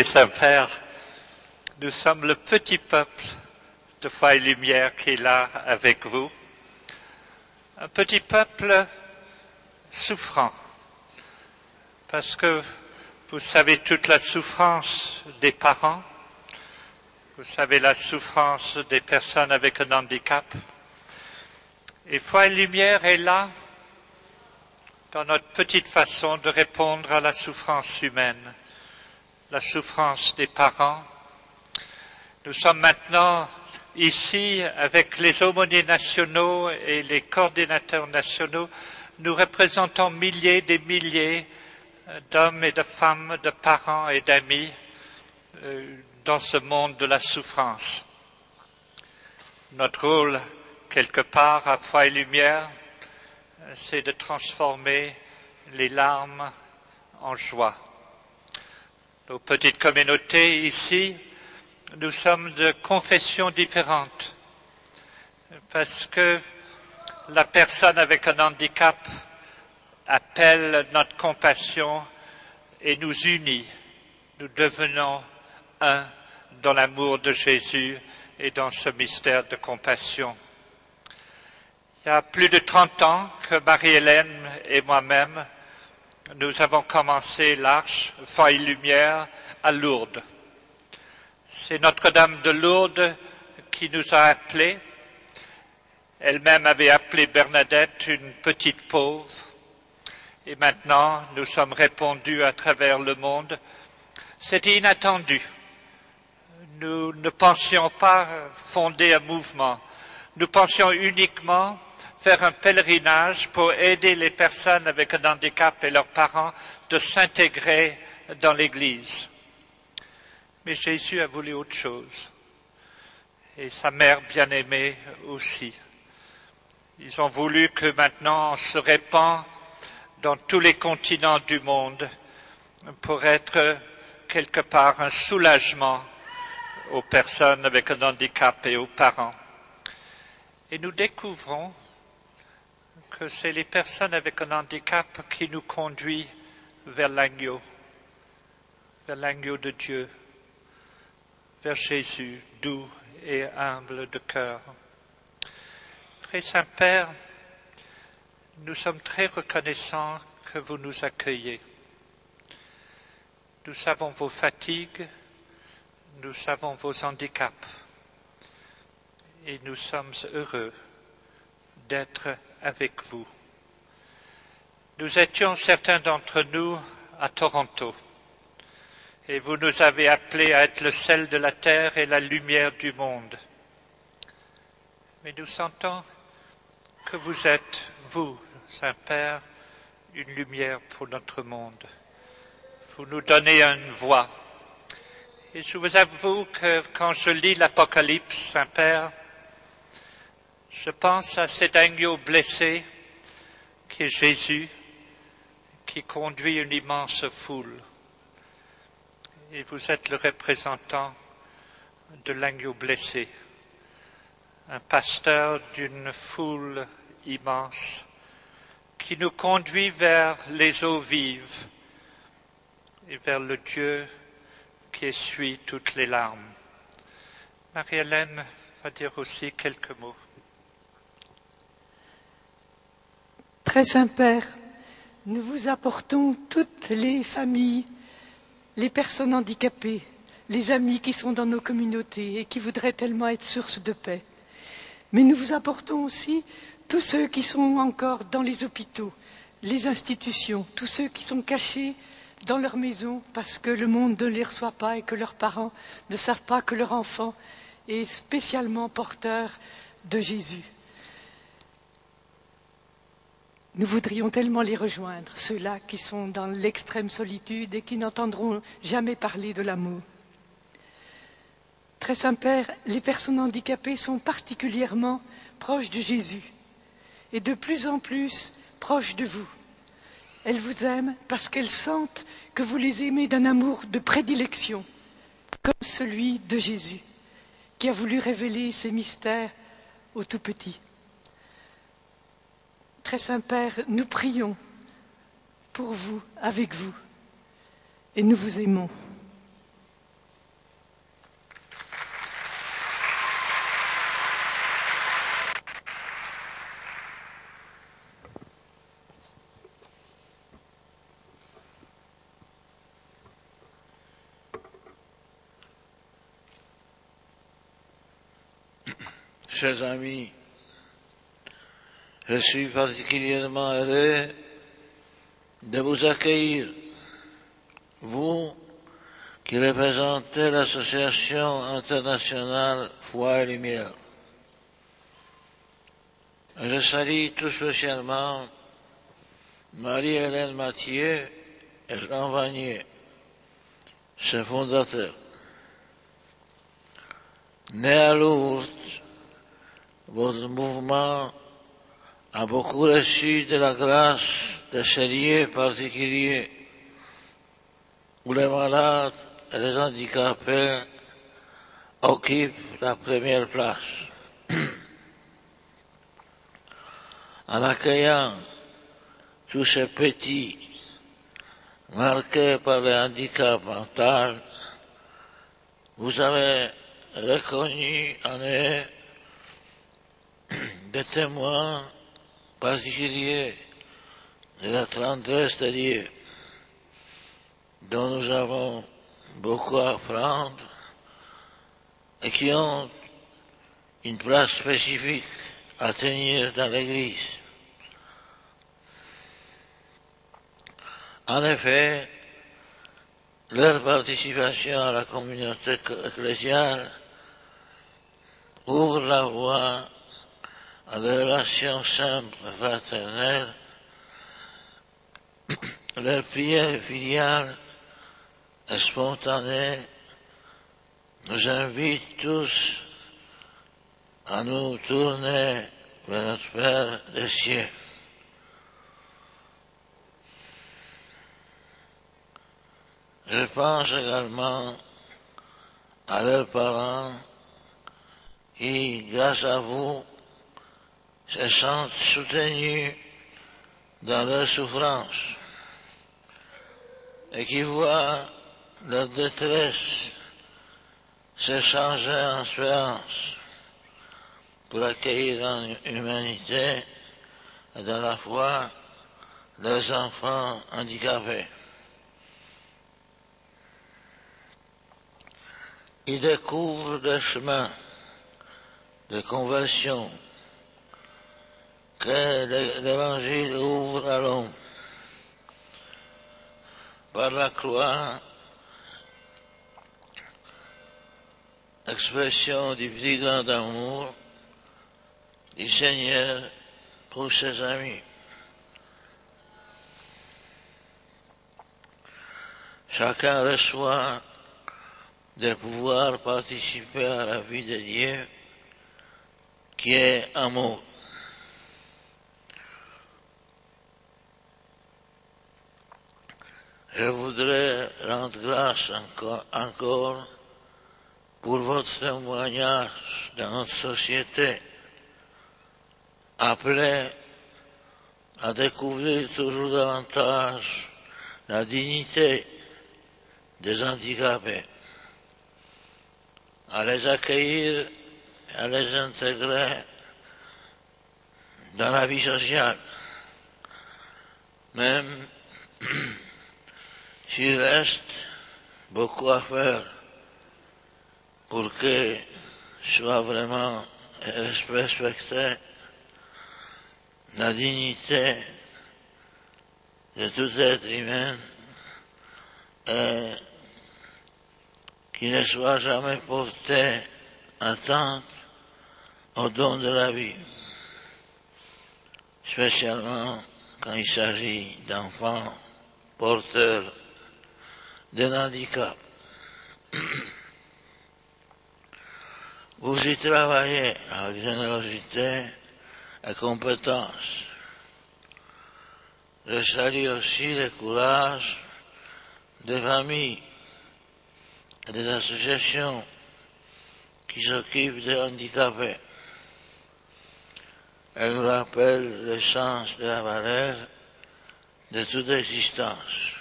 Très Saint-Père, nous sommes le petit peuple de Foi et Lumière qui est là avec vous. Un petit peuple souffrant, parce que vous savez toute la souffrance des parents, vous savez la souffrance des personnes avec un handicap. Et Foi et Lumière est là dans notre petite façon de répondre à la souffrance humaine, la souffrance des parents. Nous sommes maintenant ici avec les aumôniers nationaux et les coordinateurs nationaux. Nous représentons des milliers d'hommes et de femmes, de parents et d'amis dans ce monde de la souffrance. Notre rôle, quelque part, à Foi et Lumière, c'est de transformer les larmes en joie. Nos petites communautés ici, nous sommes de confessions différentes, parce que la personne avec un handicap appelle notre compassion et nous unit. Nous devenons un dans l'amour de Jésus et dans ce mystère de compassion. Il y a plus de 30 ans que Marie-Hélène et moi-même, nous avons commencé l'Arche Foi et Lumière à Lourdes. C'est Notre-Dame de Lourdes qui nous a appelés. Elle-même avait appelé Bernadette une petite pauvre. Et maintenant, nous sommes répandus à travers le monde. C'était inattendu. Nous ne pensions pas fonder un mouvement. Nous pensions uniquement faire un pèlerinage pour aider les personnes avec un handicap et leurs parents de s'intégrer dans l'Église. Mais Jésus a voulu autre chose. Et sa mère bien-aimée aussi. Ils ont voulu que maintenant on se répand dans tous les continents du monde pour être quelque part un soulagement aux personnes avec un handicap et aux parents. Et nous découvrons que c'est les personnes avec un handicap qui nous conduisent vers l'agneau de Dieu, vers Jésus, doux et humble de cœur. Très Saint-Père, nous sommes très reconnaissants que vous nous accueillez. Nous savons vos fatigues, nous savons vos handicaps, et nous sommes heureux d'être avec vous. Nous étions certains d'entre nous à Toronto, et vous nous avez appelés à être le sel de la terre et la lumière du monde. Mais nous sentons que vous êtes, vous, Saint-Père, une lumière pour notre monde. Vous nous donnez une voix. Et je vous avoue que quand je lis l'Apocalypse, Saint-Père, je pense à cet agneau blessé qui est Jésus, qui conduit une immense foule. Et vous êtes le représentant de l'agneau blessé, un pasteur d'une foule immense qui nous conduit vers les eaux vives et vers le Dieu qui essuie toutes les larmes. Marie-Hélène va dire aussi quelques mots. Très Saint-Père, nous vous apportons toutes les familles, les personnes handicapées, les amis qui sont dans nos communautés et qui voudraient tellement être source de paix. Mais nous vous apportons aussi tous ceux qui sont encore dans les hôpitaux, les institutions, tous ceux qui sont cachés dans leur maison parce que le monde ne les reçoit pas et que leurs parents ne savent pas que leur enfant est spécialement porteur de Jésus. Nous voudrions tellement les rejoindre, ceux-là qui sont dans l'extrême solitude et qui n'entendront jamais parler de l'amour. Très Saint-Père, les personnes handicapées sont particulièrement proches de Jésus et de plus en plus proches de vous. Elles vous aiment parce qu'elles sentent que vous les aimez d'un amour de prédilection, comme celui de Jésus, qui a voulu révéler ses mystères aux tout-petits. Très Saint-Père, nous prions pour vous, avec vous, et nous vous aimons. chers amis, je suis particulièrement heureux de vous accueillir, vous qui représentez l'Association internationale Foi et Lumière. Je salue tout spécialement Marie-Hélène Mathieu et Jean Vanier, ses fondateurs. Né à Lourdes, votre mouvement a beaucoup reçu de la grâce de ce lieu particulier où les malades et les handicapés occupent la première place. En accueillant tous ces petits marqués par le handicap mental, vous avez reconnu en eux des témoins particuliers de la tendresse de Dieu, dont nous avons beaucoup à apprendre et qui ont une place spécifique à tenir dans l'Église. En effet, leur participation à la communauté ecclésiale ouvre la voie à des relations simples et fraternelles. Leur prière filiale et spontanée nous invite tous à nous tourner vers notre Père des cieux. Je pense également à leurs parents qui, grâce à vous, se sentent soutenus dans leur souffrance et qui voient leur détresse se changer en espérance pour accueillir en humanité et dans la foi leurs enfants handicapés. Ils découvrent des chemins de conversion que l'Évangile ouvre à l'homme. Par la croix, expression du plus grand amour du Seigneur pour ses amis. Chacun reçoit de pouvoir participer à la vie de Dieu qui est amour. Je voudrais rendre grâce encore pour votre témoignage dans notre société, appelée à découvrir toujours davantage la dignité des handicapés, à les accueillir et à les intégrer dans la vie sociale, même s'il reste beaucoup à faire pour que soit vraiment respectée la dignité de tout être humain et qui ne soit jamais porté atteinte au don de la vie, spécialement quand il s'agit d'enfants porteurs d'un handicap. Vous y travaillez avec générosité et compétence. Je salue aussi le courage des familles et des associations qui s'occupent des handicapés. Elle nous rappelle le sens de la valeur de toute existence.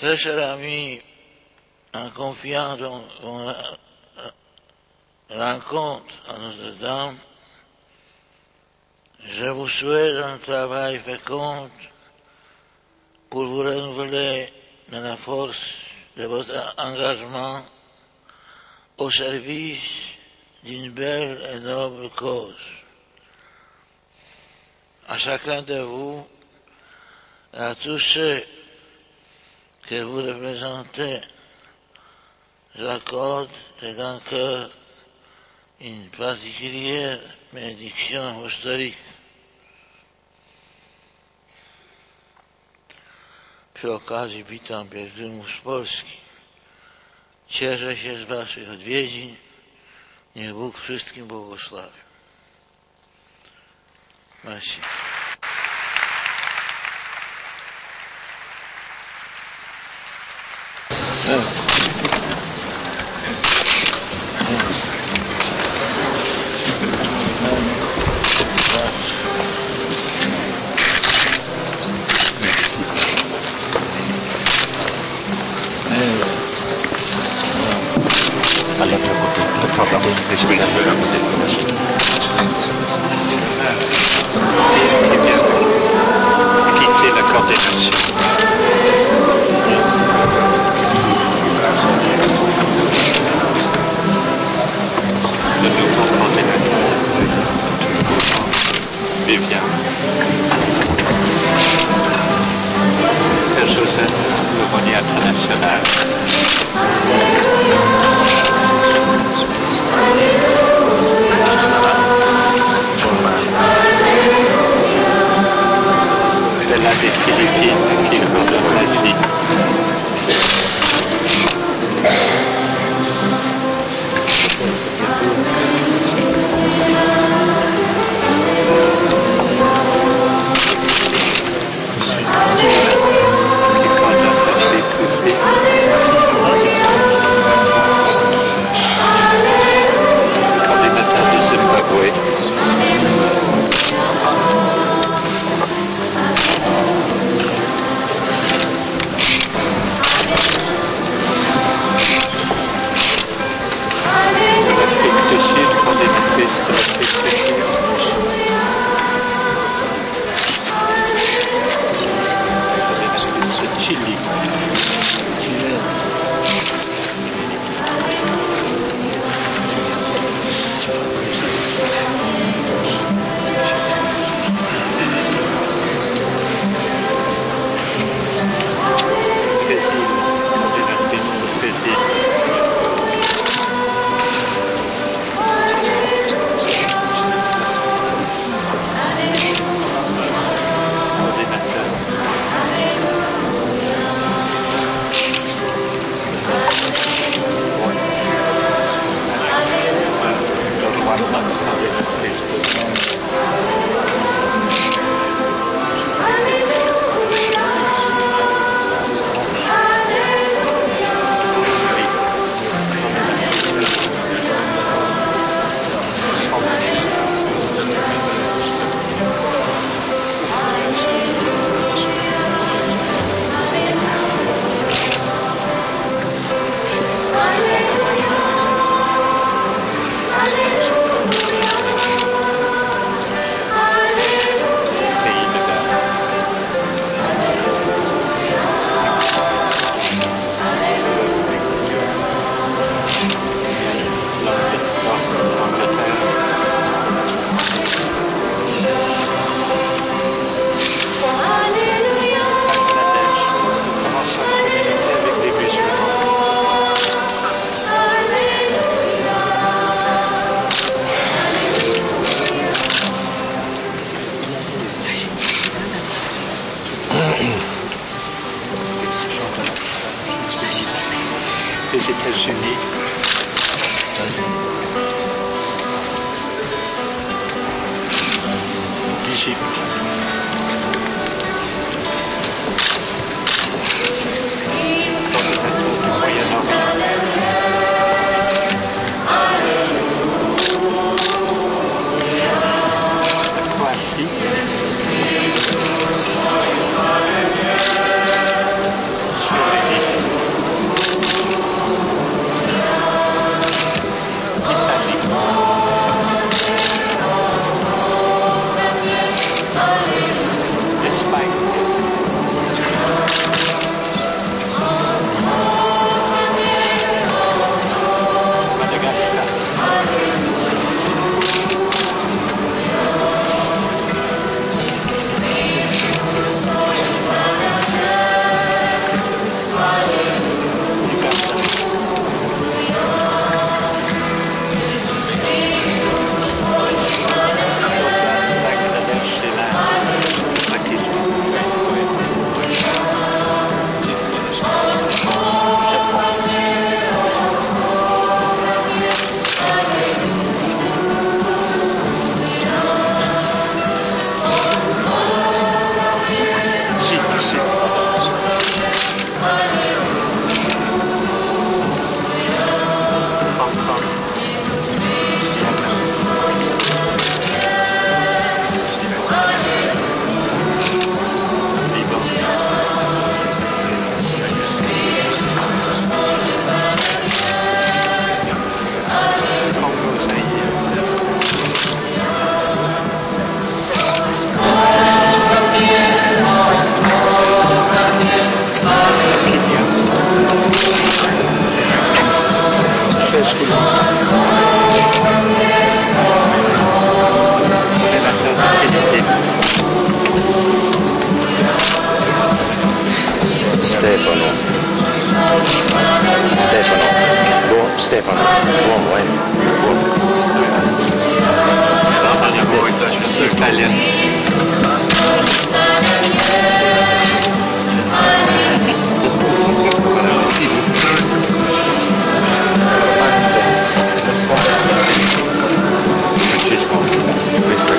Très chers amis, en confiant dans la rencontre à Notre-Dame, je vous souhaite un travail fécond pour vous renouveler dans la force de votre engagement au service d'une belle et noble cause. À chacun de vous, et à tous ceux que vous représentez, j'accorde de grand cœur une particulière bénédiction apostolique. Przy okazji witam pielgrzymów z Polski. Cieszę się z waszych odwiedzin. Niech Bóg wszystkim błogosławi. Merci. Quitter la coordination. Le nouveau coordinateur. Vivien. Serge Joseph, l'aumônier international. Il est l'un des Philippines qui coordonne l'Asie. Coordinateur de Zimbabwe. De l'Afrique du Sud, coordinatrice de l'Afrique du Sud. Coordinatrice de Chili. Brésil, coordinatrice du Brésil. Les États-Unis. L'Égypte. Coordinateur du Moyen-Orient. La Croatie. Italie. Stefano. Stefano. Uomo, Andiamo in trasferta Italia. Francesco, questo è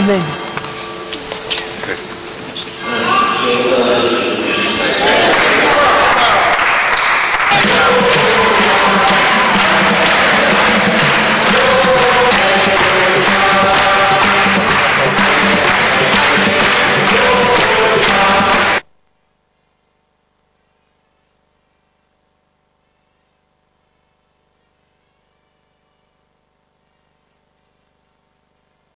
Amen.